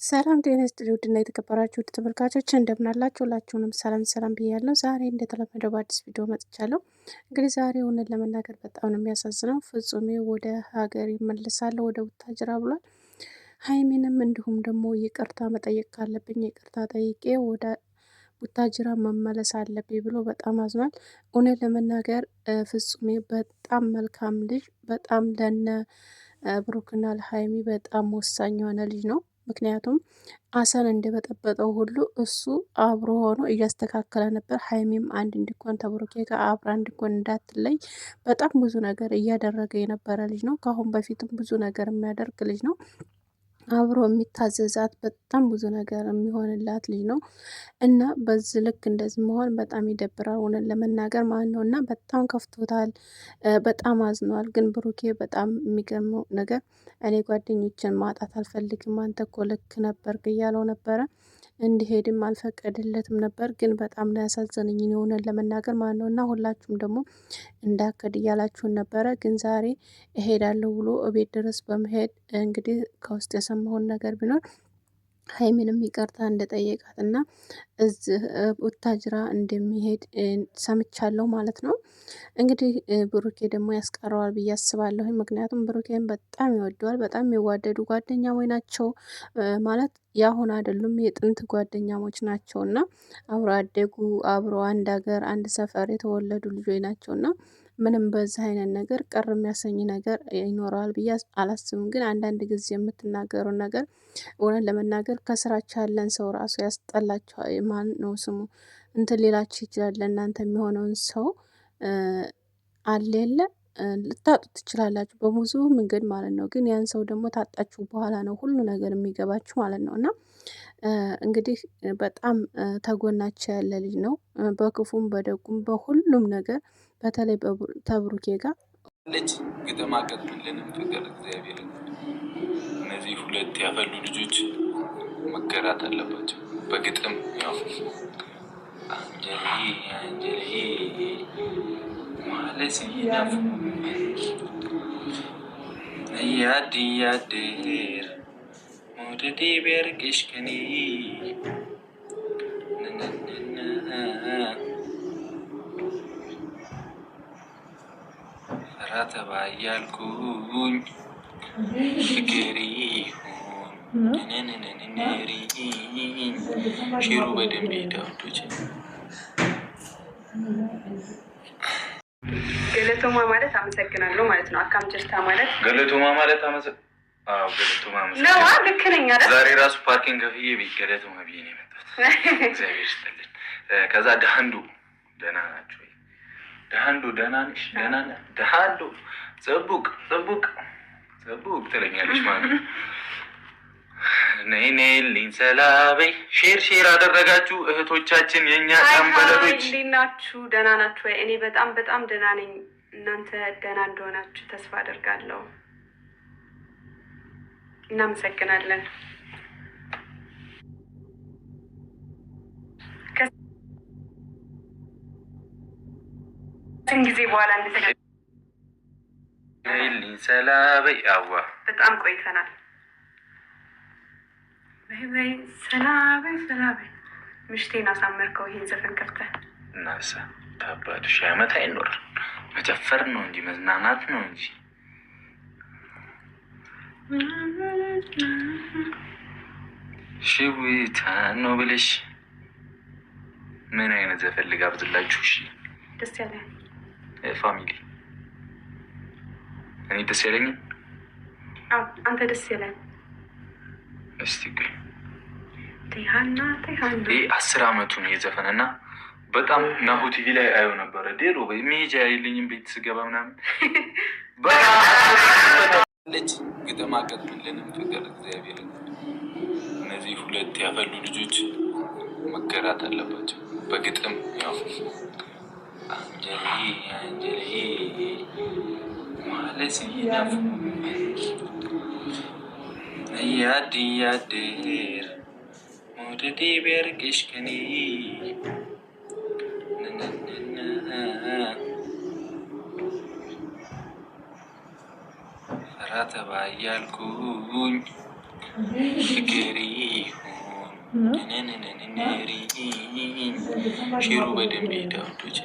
ሰላም ጤና ይስጥልኝ ውድና የተከበራችሁ ተመልካቾች እንደምን አላችሁ? ሁላችሁንም ሰላም ብያለሁ። ዛሬ እንደተለመደው በአዲስ ቪዲዮ መጥቻለሁ። እንግዲህ ዛሬ እውነት ለመናገር በጣም ነው የሚያሳዝነው። ፍጹሜ ወደ ሀገር ይመልሳለሁ ወደ ቡታጅራ ብሏል። ሀይሚንም እንዲሁም ደግሞ ይቅርታ መጠየቅ ካለብኝ ይቅርታ ጠይቄ ወደ ቡታጅራ መመለስ አለብኝ ብሎ በጣም አዝኗል። እውነት ለመናገር ፍጹሜ በጣም መልካም ልጅ፣ በጣም ለነ ብሩክና ለሀይሚ በጣም ወሳኝ የሆነ ልጅ ነው። ምክንያቱም አሰን እንደበጠበጠው ሁሉ እሱ አብሮ ሆኖ እያስተካከለ ነበር። ሀይሚም አንድ እንዲኮን ተብሩኬ ጋር አብራ እንዲኮን እንዳትለይ በጣም ብዙ ነገር እያደረገ የነበረ ልጅ ነው። ከአሁን በፊትም ብዙ ነገር የሚያደርግ ልጅ ነው። አብሮ የሚታዘዛት በጣም ብዙ ነገር የሚሆንላት ልጅ ነው እና በዚህ ልክ እንደዚህ መሆን በጣም ይደብራል፣ እውነት ለመናገር ማለት ነው። እና በጣም ከፍቶታል፣ በጣም አዝኗል። ግን ብሩኬ በጣም የሚገርመው ነገር እኔ ጓደኞችን ማጣት አልፈልግም፣ አንተ እኮ ልክ ነበርክ እያለው ነበረ። እንዲሄድም አልፈቀድለትም ነበር። ግን በጣም ነው ያሳዘነኝ እውነት ለመናገር ማለት ነው። እና ሁላችሁም ደግሞ እንዳከድ እያላችሁን ነበረ። ግን ዛሬ እሄዳለሁ ብሎ እቤት ድረስ በመሄድ እንግዲህ ከውስጥ የሰማውን ነገር ቢኖር ሀይሚንም ይቅርታ እንደጠየቃት እና እዚህ ቡታጅራ እንደሚሄድ ሰምቻለሁ ማለት ነው። እንግዲህ ብሩኬ ደግሞ ያስቀረዋል ብዬ አስባለሁ። ምክንያቱም ብሩኬን በጣም ይወደዋል። በጣም የሚዋደዱ ጓደኛሞች ናቸው ማለት ያሁን አይደሉም፣ የጥንት ጓደኛሞች ናቸው እና አብሮ አደጉ፣ አብሮ አንድ ሀገር አንድ ሰፈር የተወለዱ ልጆች ናቸው እና ምንም በዚህ አይነት ነገር ቅር የሚያሰኝ ነገር ይኖረዋል ብዬ አላስብም። ግን አንዳንድ ጊዜ የምትናገሩን ነገር እውነት ለመናገር ከስራቸው ያለን ሰው ራሱ ያስጠላቸው ማን ነው ስሙ እንትን ሌላችሁ ይችላል። ለእናንተ የሚሆነውን ሰው አለ የለ ልታጡ ትችላላችሁ በብዙ መንገድ ማለት ነው። ግን ያን ሰው ደግሞ ታጣችሁ በኋላ ነው ሁሉ ነገር የሚገባችሁ ማለት ነው። እና እንግዲህ በጣም ተጎናቸው ያለ ልጅ ነው፣ በክፉም በደጉም በሁሉም ነገር። በተለይ ተብሩኬ ጋር ልጅ ግጥም አቀርብልንም ፍቅር እግዚአብሔር እነዚህ ሁለት ያፈሉ ልጆች መገራት አለባቸው በግጥም ያው አንጀሌ አንጀሌ ማለት ይናፍ እያድ እያድር ሞደዴ ቢያርቅሽ ከኔ ፈራ ተባ እያልኩኝ ፍቅር ይሁን ነነነነሪ ሽሩ በደንብ ሄዳውዶች ገለቶማ ማለት አመሰግናለሁ ማለት ነው። አካም ጅርታ ማለት ገለቶማ ማለት ገለቶማ ማለት ልክ ነኝ አይደል? ዛሬ ራሱ ፓርኪንግ ከፍዬ ቤት ገለቶማ ብዬ ነው የመጣሁት። እግዚአብሔር ይስጥልኝ። ከዛ ደሃንዱ ደህና ናቸው። ደሃንዱ ደህና ነሽ? ደህና ነህ? ደሃንዱ ጽቡቅ ትለኛለች ማለት ነው። ነይልኝ ሰላበይ ሼር አደረጋችሁ እህቶቻችን፣ የኛ አንበለዶች እንዴት ናችሁ? ደህና ናችሁ ወይ? እኔ በጣም ደህና ነኝ። እናንተ ደህና እንደሆናችሁ ተስፋ አደርጋለሁ። እናመሰግናለን። ጊዜ በኋላ ነይልኝ ሰላበይ አዋ በጣም ቆይተናል። በይ ሰላበይ ምሽቴን አሳመርከው። ይሄን ዘፈን ከፍተህ እናሳ ታባዱ ሺህ ዓመት አይኖር። መጨፈር ነው እንጂ መዝናናት ነው እንጂ ሽዊታ ነው ብለሽ ምን አይነት ዘፈን ልጋብዝላችሁ? እሺ ደስ ያለኝ ፋሚሊ እኔ ደስ ያለኝ አንተ ደስ ያለኝ እስቲ ግን ተሃና 10 አመቱ ነው የዘፈነና በጣም ናሁ ቲቪ ላይ አየው ነበረ ዴሮ በሚሄጃ አይልኝም ቤት ስገባ ምናምን ልጅ ግጥም አቀርብልንም ፍቅር እግዚአብሔር እነዚህ ሁለት ያፈሉ ልጆች መገራት አለባቸው በግጥም ያው አንጀሌ አንጀሌ ማለት ይናፍ እያድ እያድር ሞደዴ ቢያርቅሽ ከኔ ፈራ ተባ እያልኩኝ ፍቅር ሼሩ በደንብ ሄደ ወዶች